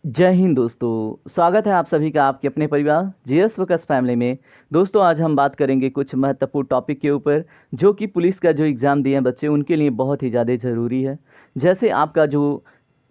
जय हिंद दोस्तों, स्वागत है आप सभी का आपके अपने परिवार जीएस फोकस फैमिली में। दोस्तों आज हम बात करेंगे कुछ महत्वपूर्ण टॉपिक के ऊपर जो कि पुलिस का जो एग्ज़ाम दिए हैं बच्चे उनके लिए बहुत ही ज़्यादा ज़रूरी है। जैसे आपका जो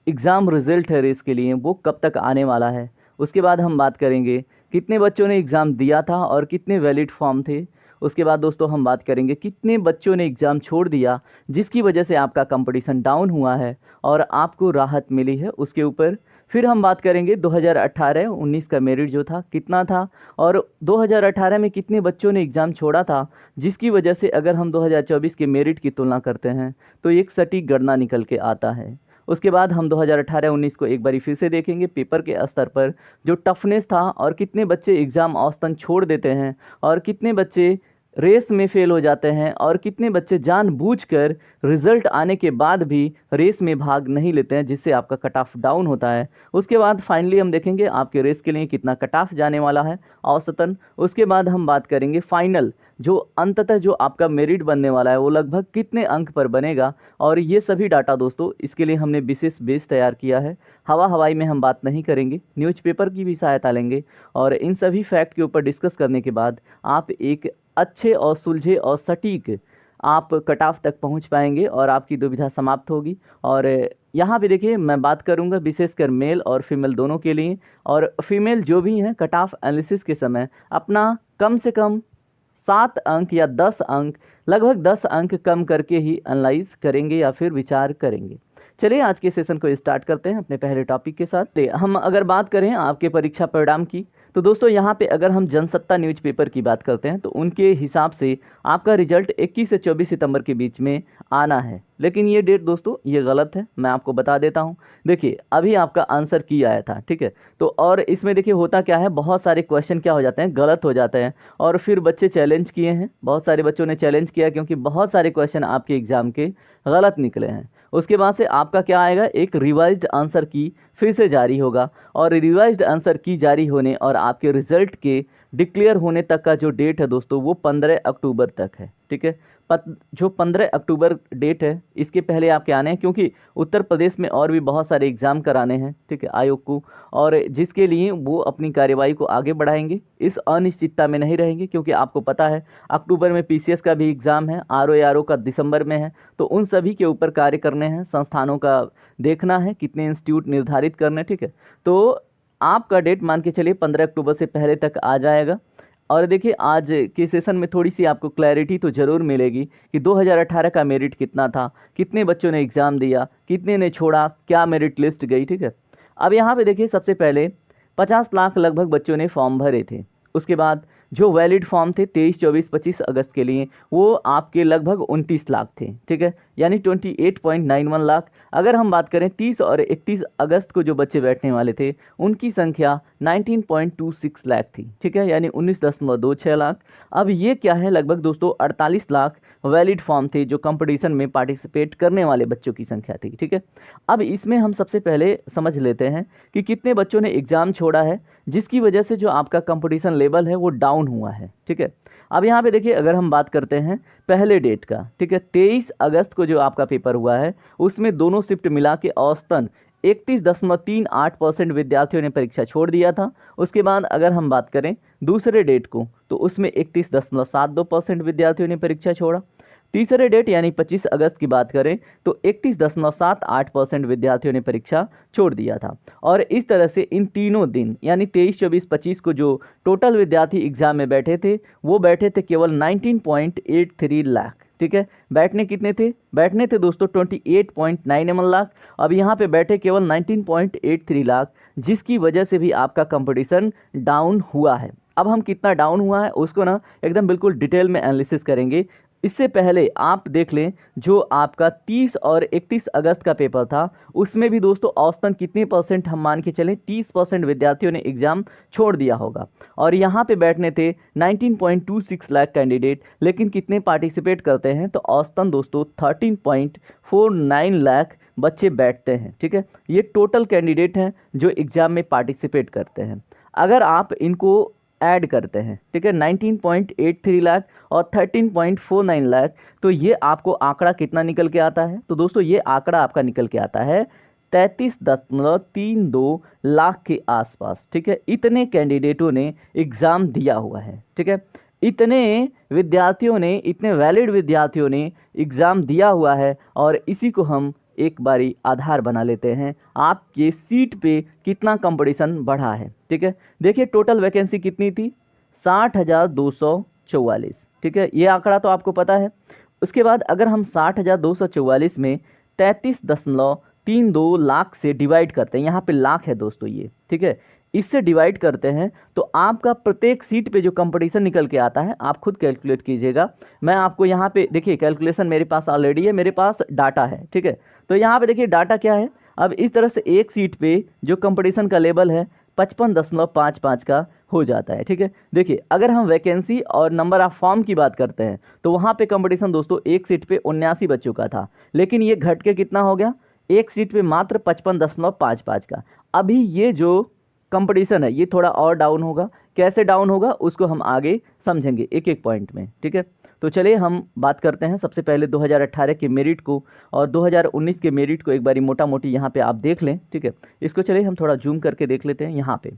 एग्ज़ाम रिज़ल्ट है रेस के लिए वो कब तक आने वाला है। उसके बाद हम बात करेंगे कितने बच्चों ने एग्ज़ाम दिया था और कितने वैलिड फॉर्म थे। उसके बाद दोस्तों हम बात करेंगे कितने बच्चों ने एग्ज़ाम छोड़ दिया जिसकी वजह से आपका कंपटीशन डाउन हुआ है और आपको राहत मिली है उसके ऊपर। फिर हम बात करेंगे 2018-19 का मेरिट जो था कितना था और 2018 में कितने बच्चों ने एग्ज़ाम छोड़ा था जिसकी वजह से अगर हम 2024 के मेरिट की तुलना करते हैं तो एक सटीक गणना निकल के आता है। उसके बाद हम 2018-19 को एक बारी फिर से देखेंगे पेपर के स्तर पर जो टफनेस था और कितने बच्चे एग्ज़ाम औसतन छोड़ देते हैं और कितने बच्चे रेस में फेल हो जाते हैं और कितने बच्चे जानबूझकर रिजल्ट आने के बाद भी रेस में भाग नहीं लेते हैं जिससे आपका कट ऑफ डाउन होता है। उसके बाद फाइनली हम देखेंगे आपके रेस के लिए कितना कट ऑफ जाने वाला है औसतन। उसके बाद हम बात करेंगे फाइनल जो अंततः जो आपका मेरिट बनने वाला है वो लगभग कितने अंक पर बनेगा। और ये सभी डाटा दोस्तों इसके लिए हमने विशेष बेस तैयार किया है। हवा हवाई में हम बात नहीं करेंगे, न्यूज़पेपर की भी सहायता लेंगे और इन सभी फैक्ट के ऊपर डिस्कस करने के बाद आप एक अच्छे और सुलझे और सटीक आप कट ऑफ तक पहुंच पाएंगे और आपकी दुविधा समाप्त होगी। और यहाँ पे देखिए मैं बात करूँगा विशेषकर मेल और फीमेल दोनों के लिए। और फीमेल जो भी हैं कट ऑफ एनालिसिस के समय अपना कम से कम 7 अंक या 10 अंक, लगभग 10 अंक कम करके ही एनालाइज करेंगे या फिर विचार करेंगे। चलिए आज के सेशन को स्टार्ट करते हैं अपने पहले टॉपिक के साथ। हम अगर बात करें आपके परीक्षा परिणाम की तो दोस्तों यहाँ पे अगर हम जनसत्ता न्यूज़पेपर की बात करते हैं तो उनके हिसाब से आपका रिजल्ट 21 से 24 सितंबर के बीच में आना है। लेकिन ये डेट दोस्तों ये गलत है, मैं आपको बता देता हूँ। देखिए अभी आपका आंसर की आया था, ठीक है। तो और इसमें देखिए होता क्या है, बहुत सारे क्वेश्चन क्या हो जाते हैं, गलत हो जाते हैं और फिर बच्चे चैलेंज किए हैं, बहुत सारे बच्चों ने चैलेंज किया क्योंकि बहुत सारे क्वेश्चन आपके एग्ज़ाम के गलत निकले हैं। उसके बाद से आपका क्या आएगा, एक रिवाइज्ड आंसर की फिर से जारी होगा और रिवाइज्ड आंसर की जारी होने और आपके रिजल्ट के डिक्लेयर होने तक का जो डेट है दोस्तों वो 15 अक्टूबर तक है, ठीक है। जो 15 अक्टूबर डेट है इसके पहले आपके आने हैं क्योंकि उत्तर प्रदेश में और भी बहुत सारे एग्ज़ाम कराने हैं, ठीक है, आयोग को। और जिसके लिए वो अपनी कार्यवाही को आगे बढ़ाएंगे, इस अनिश्चितता में नहीं रहेंगे क्योंकि आपको पता है अक्टूबर में पीसीएस का भी एग्ज़ाम है, आरओ का दिसंबर में है। तो उन सभी के ऊपर कार्य करने हैं, संस्थानों का देखना है, कितने इंस्टीट्यूट निर्धारित करने, ठीक है। तो आपका डेट मान के चलिए 15 अक्टूबर से पहले तक आ जाएगा। और देखिए आज के सेशन में थोड़ी सी आपको क्लैरिटी तो ज़रूर मिलेगी कि 2018 का मेरिट कितना था, कितने बच्चों ने एग्ज़ाम दिया, कितने ने छोड़ा, क्या मेरिट लिस्ट गई, ठीक है। अब यहाँ पे देखिए सबसे पहले 50 लाख लगभग बच्चों ने फॉर्म भरे थे। उसके बाद जो वैलिड फॉर्म थे 23, 24, 25 अगस्त के लिए वो आपके लगभग 29 लाख थे, ठीक है, यानी 28.91 लाख। अगर हम बात करें 30 और 31 अगस्त को जो बच्चे बैठने वाले थे उनकी संख्या 19.26 लाख थी, ठीक है, यानी 19.26 लाख। अब ये क्या है, लगभग दोस्तों 48 लाख वैलिड फॉर्म थे जो कंपटीशन में पार्टिसिपेट करने वाले बच्चों की संख्या थी, ठीक है। अब इसमें हम सबसे पहले समझ लेते हैं कि कितने बच्चों ने एग्ज़ाम छोड़ा है जिसकी वजह से जो आपका कंपटीशन लेवल है वो डाउन हुआ है, ठीक है। अब यहाँ पे देखिए अगर हम बात करते हैं पहले डेट का, ठीक है, 23 अगस्त को जो आपका पेपर हुआ है उसमें दोनों शिफ्ट मिला के औसतन 31.38% विद्यार्थियों ने परीक्षा छोड़ दिया था। उसके बाद अगर हम बात करें दूसरे डेट को तो उसमें 31.72% विद्यार्थियों ने परीक्षा छोड़ा। तीसरे डेट यानी 25 अगस्त की बात करें तो 31.78% विद्यार्थियों ने परीक्षा छोड़ दिया था। और इस तरह से इन तीनों दिन यानी 23, 24, 25 को जो टोटल विद्यार्थी एग्जाम में बैठे थे वो बैठे थे केवल 19.83 लाख, ठीक है। बैठने कितने थे, बैठने थे दोस्तों 28.91 लाख। अब यहाँ पे बैठे केवल 19.83 लाख जिसकी वजह से भी आपका कंपटीशन डाउन हुआ है। अब हम कितना डाउन हुआ है उसको ना एकदम बिल्कुल डिटेल में एनालिसिस करेंगे। इससे पहले आप देख लें जो आपका 30 और 31 अगस्त का पेपर था उसमें भी दोस्तों औसतन कितने परसेंट हम मान के चलें, 30% विद्यार्थियों ने एग्ज़ाम छोड़ दिया होगा। और यहाँ पे बैठने थे 19.26 लाख कैंडिडेट, लेकिन कितने पार्टिसिपेट करते हैं तो औसतन दोस्तों 13.49 लाख बच्चे बैठते हैं, ठीक है। ये टोटल कैंडिडेट हैं जो एग्ज़ाम में पार्टिसिपेट करते हैं। अगर आप इनको ऐड करते हैं, ठीक है, 19.83 लाख और 13.49 लाख, तो ये आपको आंकड़ा कितना निकल के आता है तो दोस्तों ये आंकड़ा आपका निकल के आता है 33.32 लाख के आसपास, ठीक है। इतने कैंडिडेटों ने एग्ज़ाम दिया हुआ है, ठीक है। इतने विद्यार्थियों ने, इतने वैलिड विद्यार्थियों ने एग्ज़ाम दिया हुआ है और इसी को हम एक बारी आधार बना लेते हैं आपके सीट पे कितना कंपटीशन बढ़ा है, ठीक है। देखिए टोटल वैकेंसी कितनी थी, 60,244, ठीक है। ये आंकड़ा तो आपको पता है। उसके बाद अगर हम 60,244 में 33.32 लाख से डिवाइड करते हैं, यहाँ पे लाख है दोस्तों ये, ठीक है, इससे डिवाइड करते हैं तो आपका प्रत्येक सीट पे जो कंपटीशन निकल के आता है आप खुद कैलकुलेट कीजिएगा। मैं आपको यहाँ पे देखिए कैलकुलेशन मेरे पास ऑलरेडी है, मेरे पास डाटा है, ठीक है। तो यहाँ पे देखिए डाटा क्या है। अब इस तरह से एक सीट पे जो कंपटीशन का लेवल है 55.55 का हो जाता है, ठीक है। देखिए अगर हम वैकेंसी और नंबर ऑफ फॉर्म की बात करते हैं तो वहाँ पे कंपटीशन दोस्तों एक सीट पे 79 बच्चों का था, लेकिन ये घट के कितना हो गया, एक सीट पे मात्र 55.55 का। अभी ये जो कंपटीशन है ये थोड़ा और डाउन होगा। कैसे डाउन होगा उसको हम आगे समझेंगे एक एक पॉइंट में, ठीक है। तो चलिए हम बात करते हैं सबसे पहले 2018 के मेरिट को और 2019 के मेरिट को एक बारी मोटा मोटी यहाँ पे आप देख लें, ठीक है। इसको चलिए हम थोड़ा जूम करके देख लेते हैं। यहाँ पे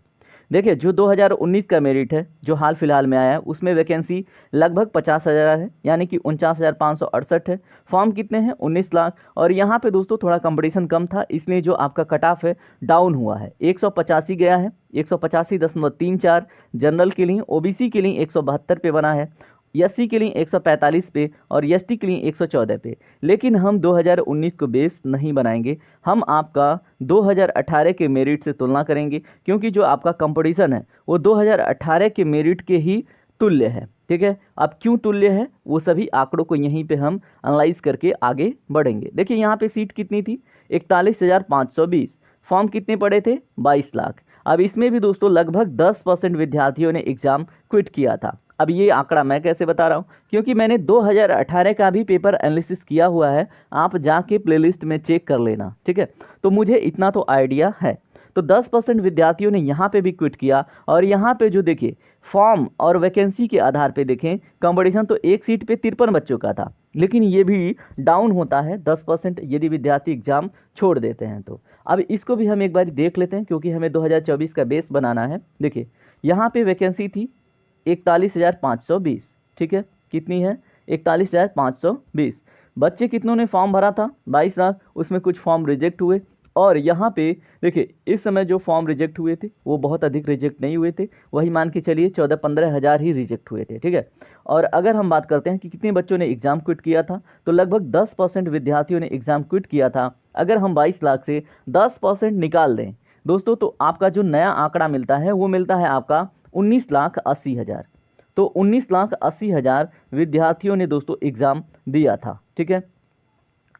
देखिए जो 2019 का मेरिट है जो हाल फिलहाल में आया है उसमें वैकेंसी लगभग 50,000 है, यानी कि 49,568 है। फॉर्म कितने हैं, 19 लाख। और यहाँ पे दोस्तों थोड़ा कंपटीशन कम था इसलिए जो आपका कट ऑफ है डाउन हुआ है, 185 गया है, 185.34। जनरल के लिए, ओबीसी के लिए 172 पे बना है, एससी के लिए 145 पे और एसटी के लिए 114 पे। लेकिन हम 2019 को बेस नहीं बनाएंगे, हम आपका 2018 के मेरिट से तुलना करेंगे, क्योंकि जो आपका कंपटीशन है वो 2018 के मेरिट के ही तुल्य है, ठीक है। अब क्यों तुल्य है वो सभी आंकड़ों को यहीं पे हम एनालाइज करके आगे बढ़ेंगे। देखिए यहाँ पे सीट कितनी थी, 41,520। फॉर्म कितने पड़े थे, 22 लाख। अब इसमें भी दोस्तों लगभग 10% विद्यार्थियों ने एग्ज़ाम क्विट किया था। अब ये आंकड़ा मैं कैसे बता रहा हूँ, क्योंकि मैंने 2018 का भी पेपर एनालिसिस किया हुआ है, आप जाके प्लेलिस्ट में चेक कर लेना, ठीक है। तो मुझे इतना तो आइडिया है। तो 10% विद्यार्थियों ने यहाँ पे भी क्विट किया। और यहाँ पे जो देखिए फॉर्म और वैकेंसी के आधार पे देखें, कंपटीशन तो एक सीट पे 53 बच्चों का था, लेकिन ये भी डाउन होता है 10% यदि विद्यार्थी एग्जाम छोड़ देते हैं तो। अब इसको भी हम एक बार देख लेते हैं, क्योंकि हमें 2024 का बेस बनाना है। देखिए यहाँ पे वैकेंसी थी 41,520, ठीक है। कितनी है, 41,520। बच्चे कितनों ने फॉर्म भरा था, 22 लाख। उसमें कुछ फॉर्म रिजेक्ट हुए। और यहाँ पे देखिए इस समय जो फॉर्म रिजेक्ट हुए थे वो बहुत अधिक रिजेक्ट नहीं हुए थे, वही मान के चलिए 14-15 हज़ार ही रिजेक्ट हुए थे, ठीक है। और अगर हम बात करते हैं कि कितने बच्चों ने एग्ज़ाम क्विट किया था, तो लगभग 10% विद्यार्थियों ने एग्ज़ाम क्विट किया था। अगर हम 22 लाख से 10% निकाल दें दोस्तों, तो आपका जो नया आंकड़ा मिलता है वो मिलता है आपका 19,80,000। तो 19,80,000 विद्यार्थियों ने दोस्तों एग्ज़ाम दिया था, ठीक है।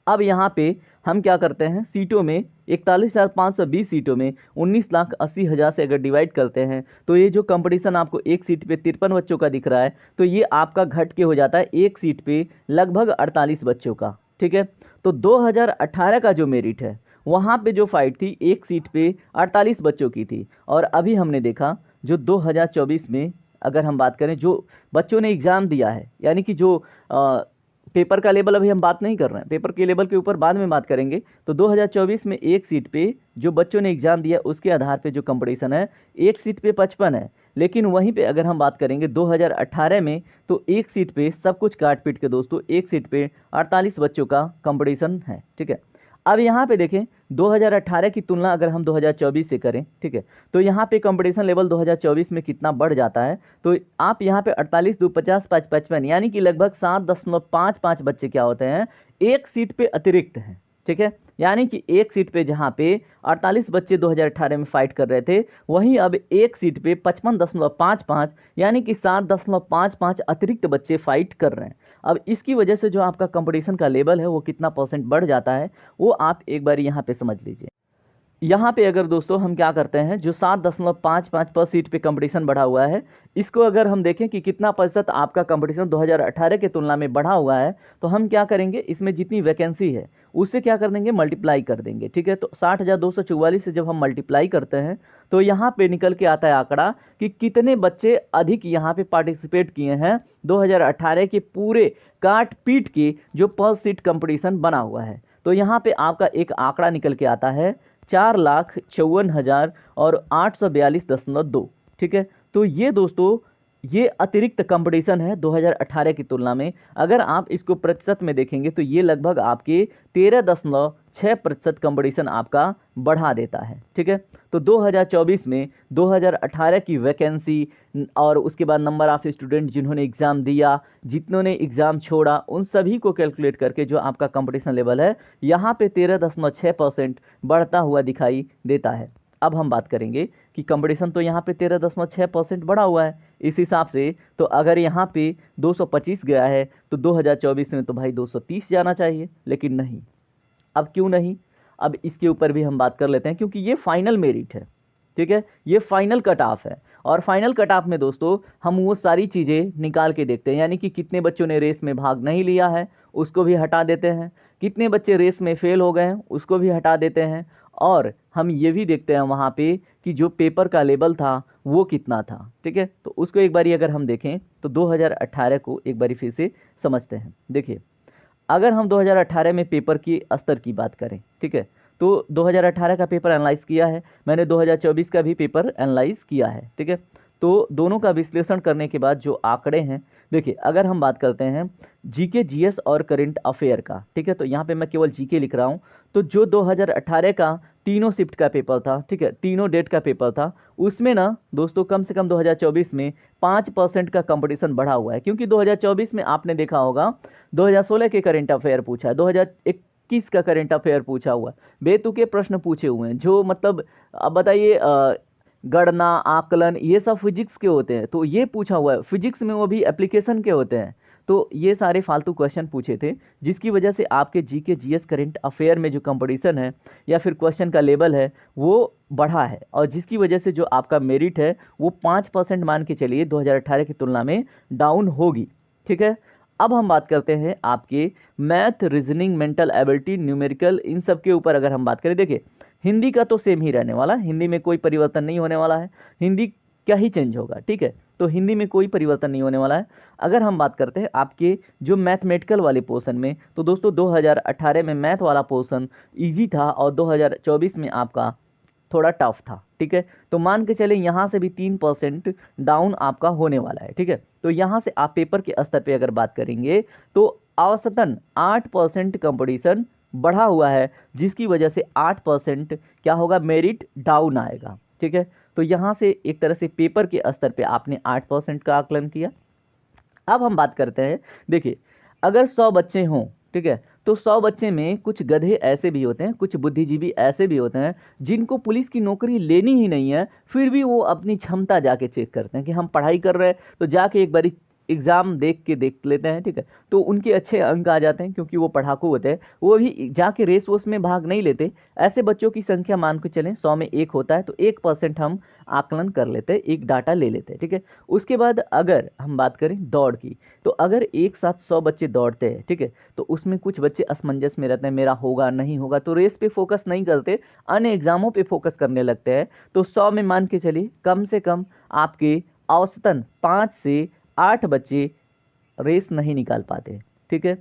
अब यहाँ पे हम क्या करते हैं, सीटों में 41,520 सीटों में 19,80,000 से अगर डिवाइड करते हैं तो ये जो कंपटीशन आपको एक सीट पे 53 बच्चों का दिख रहा है, तो ये आपका घट के हो जाता है एक सीट पे लगभग 48 बच्चों का, ठीक है। तो 2018 का जो मेरिट है वहाँ पे जो फाइट थी एक सीट पे 48 बच्चों की थी। और अभी हमने देखा जो 2024 में अगर हम बात करें जो बच्चों ने एग्ज़ाम दिया है, यानी कि जो पेपर का लेवल अभी हम बात नहीं कर रहे हैं, पेपर के लेवल के ऊपर बाद में बात करेंगे। तो 2024 में एक सीट पे जो बच्चों ने एग्ज़ाम दिया उसके आधार पे जो कंपटीशन है एक सीट पे 55 है। लेकिन वहीं पे अगर हम बात करेंगे 2018 में, तो एक सीट पे सब कुछ काट पीट के दोस्तों एक सीट पे 48 बच्चों का कंपटीशन है, ठीक है। अब यहाँ पे देखें 2018 की तुलना अगर हम 2024 से करें, ठीक है, तो यहाँ पे कंपटीशन लेवल 2024 में कितना बढ़ जाता है। तो आप यहाँ पे 48 2 50 5 55 यानी कि लगभग 7.55 बच्चे क्या होते हैं एक सीट पे अतिरिक्त हैं, ठीक है। यानी कि एक सीट पे जहाँ पे 48 बच्चे 2018 में फाइट कर रहे थे, वहीं अब एक सीट पे 55.55 यानी कि 7.55 अतिरिक्त बच्चे फाइट कर रहे हैं। अब इसकी वजह से जो आपका कंपटीशन का लेवल है वो कितना परसेंट बढ़ जाता है वो आप एक बार यहाँ पे समझ लीजिए। यहाँ पे अगर दोस्तों हम क्या करते हैं, जो 7.55 पर सीट पे कंपटीशन बढ़ा हुआ है, इसको अगर हम देखें कि कितना प्रतिशत आपका कंपटीशन 2018 के तुलना में बढ़ा हुआ है, तो हम क्या करेंगे, इसमें जितनी वैकेंसी है उससे क्या कर देंगे, मल्टीप्लाई कर देंगे, ठीक है। तो 60,244 से जब हम मल्टीप्लाई करते हैं तो यहाँ पे निकल के आता है आंकड़ा कि कितने बच्चे अधिक यहाँ पे पार्टिसिपेट किए हैं 2018 के पूरे काट पीट के जो पर सीट कंपटीशन बना हुआ है। तो यहाँ पे आपका एक आंकड़ा निकल के आता है 4,54,842.2। ठीक है, तो ये दोस्तों ये अतिरिक्त कंपटीशन है 2018 की तुलना में। अगर आप इसको प्रतिशत में देखेंगे तो ये लगभग आपके 13.6% कंपटीशन आपका बढ़ा देता है। ठीक है, तो 2024 में 2018 की वैकेंसी और उसके बाद नंबर ऑफ स्टूडेंट जिन्होंने एग्ज़ाम दिया, जितनों ने एग्ज़ाम छोड़ा, उन सभी को कैलकुलेट करके जो आपका कंपटीशन लेवल है यहाँ पे 13.6% बढ़ता हुआ दिखाई देता है। अब हम बात करेंगे कि कंपटीशन तो यहाँ पे 13.6% बढ़ा हुआ है। इस हिसाब से तो अगर यहाँ पे 225 गया है तो 2024 में तो भाई 230 जाना चाहिए, लेकिन नहीं। अब क्यों नहीं, अब इसके ऊपर भी हम बात कर लेते हैं, क्योंकि ये फाइनल मेरिट है। ठीक है, ये फाइनल कट ऑफ है, और फाइनल कट ऑफ में दोस्तों हम वो सारी चीज़ें निकाल के देखते हैं, यानी कि कितने बच्चों ने रेस में भाग नहीं लिया है उसको भी हटा देते हैं, कितने बच्चे रेस में फेल हो गए हैं उसको भी हटा देते हैं, और हम ये भी देखते हैं वहाँ पे कि जो पेपर का लेवल था वो कितना था। ठीक है, तो उसको एक बारी अगर हम देखें तो 2018 को एक बारी फिर से समझते हैं। देखिए, अगर हम 2018 में पेपर की स्तर की बात करें, ठीक है, तो 2018 का पेपर एनालाइज किया है मैंने, 2024 का भी पेपर एनालाइज किया है। ठीक है, तो दोनों का विश्लेषण करने के बाद जो आंकड़े हैं, देखिए अगर हम बात करते हैं जीके जीएस और करंट अफेयर का, ठीक है, तो यहाँ पे मैं केवल जीके लिख रहा हूँ। तो जो 2018 का तीनों शिफ्ट का पेपर था, ठीक है, तीनों डेट का पेपर था, उसमें ना दोस्तों कम से कम 2024 में 5% का कंपटीशन बढ़ा हुआ है। क्योंकि 2024 में आपने देखा होगा 2016 के करंट अफेयर पूछा है, 2021 का करंट अफेयर पूछा हुआ है, बेतुके प्रश्न पूछे हुए हैं, जो मतलब अब बताइए गणना आकलन ये सब फिजिक्स के होते हैं, तो ये पूछा हुआ है फिजिक्स में, वो भी एप्लीकेशन के होते हैं। तो ये सारे फालतू क्वेश्चन पूछे थे, जिसकी वजह से आपके जीके जीएस करंट अफेयर में जो कंपटीशन है या फिर क्वेश्चन का लेवल है वो बढ़ा है, और जिसकी वजह से जो आपका मेरिट है वो 5% मान के चलिए 2018 की तुलना में डाउन होगी। ठीक है, अब हम बात करते हैं आपके math, reasoning, mental ability, numerical, इन सब के ऊपर अगर हम बात करें। देखिए हिंदी का तो सेम ही रहने वाला है, हिंदी में कोई परिवर्तन नहीं होने वाला है, हिंदी क्या ही चेंज होगा। ठीक है, तो हिंदी में कोई परिवर्तन नहीं होने वाला है। अगर हम बात करते हैं आपके जो मैथमेटिकल वाले पोर्शन में, तो दोस्तों 2018 में मैथ वाला पोर्शन इजी था और 2024 में आपका थोड़ा टफ था। ठीक है, तो मान के चले यहाँ से भी 3% डाउन आपका होने वाला है। ठीक है, तो यहाँ से आप पेपर के स्तर पे अगर बात करेंगे तो औसतन 8% कंपटीशन बढ़ा हुआ है, जिसकी वजह से 8% क्या होगा, मेरिट डाउन आएगा। ठीक है, तो यहाँ से एक तरह से पेपर के स्तर पे आपने 8% का आकलन किया। अब हम बात करते हैं, देखिए अगर 100 बच्चे हों, ठीक है, तो 100 बच्चे में कुछ गधे ऐसे भी होते हैं, कुछ बुद्धिजीवी ऐसे भी होते हैं जिनको पुलिस की नौकरी लेनी ही नहीं है, फिर भी वो अपनी क्षमता जाके चेक करते हैं कि हम पढ़ाई कर रहे हैं तो जाके एक बारी एग्ज़ाम देख लेते हैं। ठीक है, तो उनके अच्छे अंक आ जाते हैं क्योंकि वो पढ़ाकू होते हैं, वो भी जाके रेस वोस में भाग नहीं लेते। ऐसे बच्चों की संख्या मान के चलें 100 में 1 होता है, तो 1% हम आकलन कर लेते हैं, एक डाटा ले लेते हैं। ठीक है, उसके बाद अगर हम बात करें दौड़ की, तो अगर एक साथ 100 बच्चे दौड़ते हैं, ठीक है, तो उसमें कुछ बच्चे असमंजस में रहते हैं, मेरा होगा नहीं होगा, तो रेस पे फोकस नहीं करते, अन्य एग्जामों पे फोकस करने लगते हैं। तो 100 में मान के चलिए कम से कम आपके औसतन 5 से 8 बच्चे रेस नहीं निकाल पाते। ठीक है,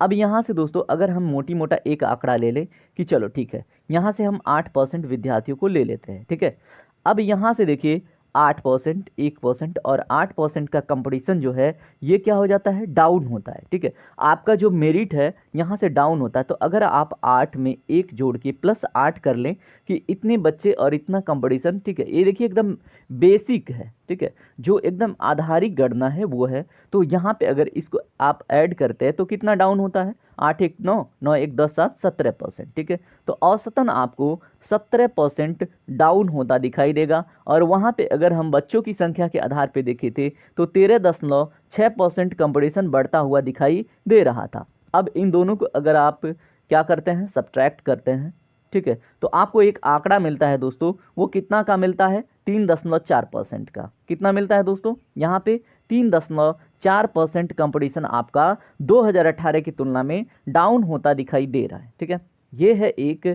अब यहाँ से दोस्तों अगर हम मोटी मोटा एक आंकड़ा ले लें कि चलो ठीक है, यहाँ से हम 8% विद्यार्थियों को ले लेते हैं। ठीक है, अब यहाँ से देखिए 8%, 1% और 8% का कंपटीशन जो है ये क्या हो जाता है, डाउन होता है। ठीक है, आपका जो मेरिट है यहाँ से डाउन होता है। तो अगर आप 8 में 1 जोड़ के +8 कर लें कि इतने बच्चे और इतना कंपटीशन, ठीक है, ये देखिए एकदम बेसिक है। ठीक है, जो एकदम आधारिक गणना है वो है, तो यहाँ पे अगर इसको आप ऐड करते हैं तो कितना डाउन होता है, 8 1 9, 9 1 10 7, 17%। ठीक है, तो औसतन आपको 17% डाउन होता दिखाई देगा। और वहाँ पे अगर हम बच्चों की संख्या के आधार पे देखे थे तो 13.6% कंपटीशन बढ़ता हुआ दिखाई दे रहा था। अब इन दोनों को अगर आप क्या करते हैं, सब्ट्रैक्ट करते हैं, ठीक है, तो आपको एक आंकड़ा मिलता है दोस्तों, वो कितना का मिलता है, 3.4% का। कितना मिलता है दोस्तों, यहाँ पे 3.4% कंपटीशन आपका 2018 की तुलना में डाउन होता दिखाई दे रहा है। ठीक है, ये है एक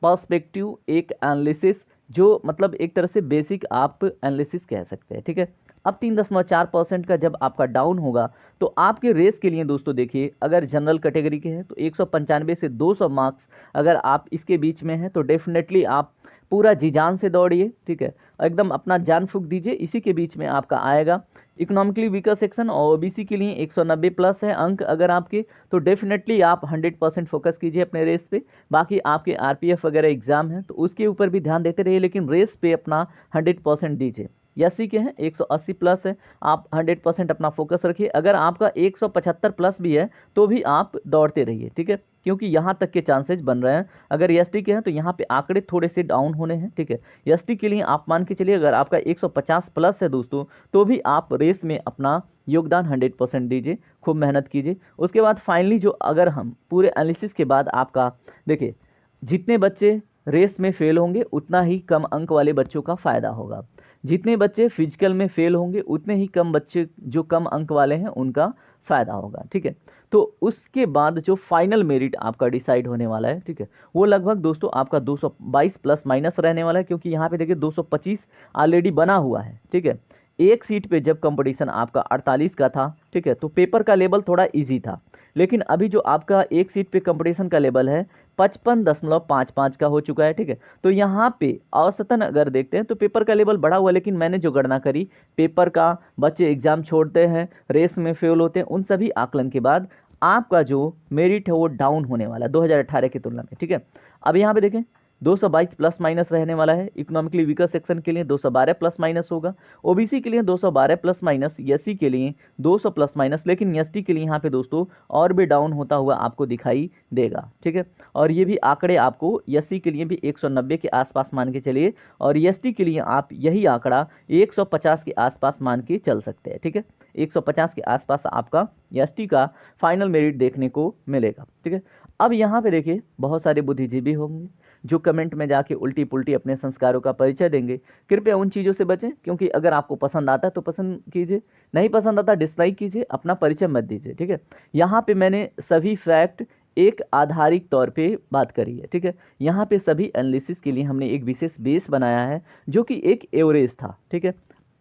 पर्सपेक्टिव, एक एनालिसिस, जो मतलब एक तरह से बेसिक आप एनालिसिस कह सकते हैं। ठीक है, अब 3.4% का जब आपका डाउन होगा तो आपके रेस के लिए दोस्तों देखिए, अगर जनरल कैटेगरी के हैं तो 195 से 200 मार्क्स अगर आप इसके बीच में हैं तो डेफिनेटली आप पूरा जी जान से दौड़िए, ठीक है, एकदम अपना जान फूंक दीजिए, इसी के बीच में आपका आएगा। इकोनॉमिकली वीकर सेक्शन और ओबीसी के लिए 190 प्लस है अंक अगर आपके, तो डेफिनेटली आप 100% फोकस कीजिए अपने रेस पे। बाकी आपके आरपीएफ वगैरह एग्जाम है तो उसके ऊपर भी ध्यान देते रहिए, लेकिन रेस पे अपना 100% दीजिए। एससी के हैं 180 प्लस है, आप 100% अपना फोकस रखिए। अगर आपका 175 प्लस भी है तो भी आप दौड़ते रहिए, ठीक है, क्योंकि यहाँ तक के चांसेस बन रहे हैं। अगर एसटी के हैं तो यहाँ पे आंकड़े थोड़े से डाउन होने हैं, ठीक है। एसटी के लिए आप मान के चलिए अगर आपका 150 प्लस है दोस्तों, तो भी आप रेस में अपना योगदान 100% दीजिए, खूब मेहनत कीजिए। उसके बाद फाइनली जो अगर हम पूरे एनालिसिस के बाद आपका देखिए, जितने बच्चे रेस में फेल होंगे उतना ही कम अंक वाले बच्चों का फ़ायदा होगा, जितने बच्चे फिजिकल में फेल होंगे उतने ही कम बच्चे जो कम अंक वाले हैं उनका फ़ायदा होगा, ठीक है। तो उसके बाद जो फाइनल मेरिट आपका डिसाइड होने वाला है, ठीक है, वो लगभग दोस्तों आपका 222 प्लस माइनस रहने वाला है, क्योंकि यहाँ पे देखिए 225 ऑलरेडी बना हुआ है, ठीक है। एक सीट पे जब कंपटीशन आपका 48 का था, ठीक है, तो पेपर का लेवल थोड़ा इजी था, लेकिन अभी जो आपका एक सीट पे कंपटीशन का लेवल है 55.55 का हो चुका है, ठीक है। तो यहाँ पे औसतन अगर देखते हैं तो पेपर का लेवल बढ़ा हुआ है, लेकिन मैंने जो गणना करी, पेपर का बच्चे एग्जाम छोड़ते हैं, रेस में फेल होते हैं, उन सभी आकलन के बाद आपका जो मेरिट है वो डाउन होने वाला है 2018 की तुलना में, ठीक है। अब यहाँ पे देखें 222 प्लस माइनस रहने वाला है। इकोनॉमिकली वीकर सेक्शन के लिए 212 प्लस माइनस होगा, ओबीसी के लिए 212 प्लस माइनस, एससी के लिए 200 प्लस माइनस, लेकिन एसटी के लिए यहाँ पे दोस्तों और भी डाउन होता हुआ आपको दिखाई देगा, ठीक है। और ये भी आंकड़े आपको एससी के लिए भी 190 के आसपास मान के चलिए, और एसटी के लिए आप यही आंकड़ा 150 के आसपास मान के चल सकते हैं, ठीक है। 150 के आसपास आपका एसटी का फाइनल मेरिट देखने को मिलेगा, ठीक है। अब यहाँ पे देखिए बहुत सारे बुद्धिजीवी होंगे जो कमेंट में जाके उल्टी पुल्टी अपने संस्कारों का परिचय देंगे। कृपया उन चीज़ों से बचें, क्योंकि अगर आपको पसंद आता है तो पसंद कीजिए, नहीं पसंद आता डिसलाइक कीजिए, अपना परिचय मत दीजिए, ठीक है। यहाँ पे मैंने सभी फैक्ट एक आधारिक तौर पे बात करी है, ठीक है। यहाँ पे सभी एनालिसिस के लिए हमने एक विशेष बेस बनाया है जो कि एक एवरेज था, ठीक है।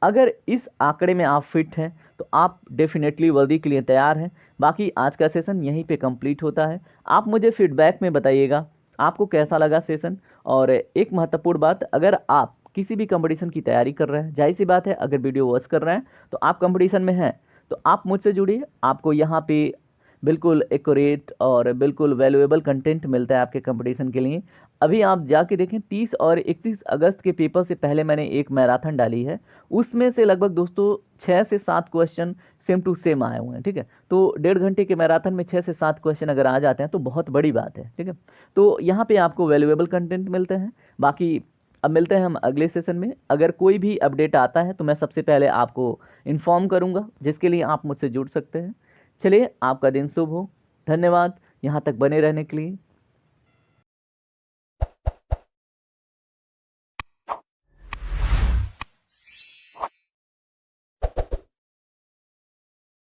अगर इस आंकड़े में आप फिट हैं तो आप डेफिनेटली वर्दी के लिए तैयार हैं। बाकी आज का सेशन यहीं पे कंप्लीट होता है। आप मुझे फीडबैक में बताइएगा आपको कैसा लगा सेशन। और एक महत्वपूर्ण बात, अगर आप किसी भी कंपटीशन की तैयारी कर रहे हैं, जाहिर सी बात है अगर वीडियो वॉच कर रहे हैं तो आप कंपटीशन में हैं, तो आप मुझसे जुड़िए। आपको यहाँ पे बिल्कुल एक्यूरेट और बिल्कुल वैल्यूएबल कंटेंट मिलता है आपके कंपटीशन के लिए। अभी आप जाके देखें 30 और 31 अगस्त के पेपर से पहले मैंने एक मैराथन डाली है, उसमें से लगभग दोस्तों 6 से 7 क्वेश्चन सेम टू सेम आए हुए हैं, ठीक है। तो 1.5 घंटे के मैराथन में 6 से 7 क्वेश्चन अगर आ जाते हैं तो बहुत बड़ी बात है, ठीक है। तो यहाँ पे आपको वैल्यूएबल कंटेंट मिलते हैं। बाकी अब मिलते हैं हम अगले सेशन में। अगर कोई भी अपडेट आता है तो मैं सबसे पहले आपको इन्फॉर्म करूँगा, जिसके लिए आप मुझसे जुड़ सकते हैं। चलिए, आपका दिन शुभ हो। धन्यवाद यहाँ तक बने रहने के लिए।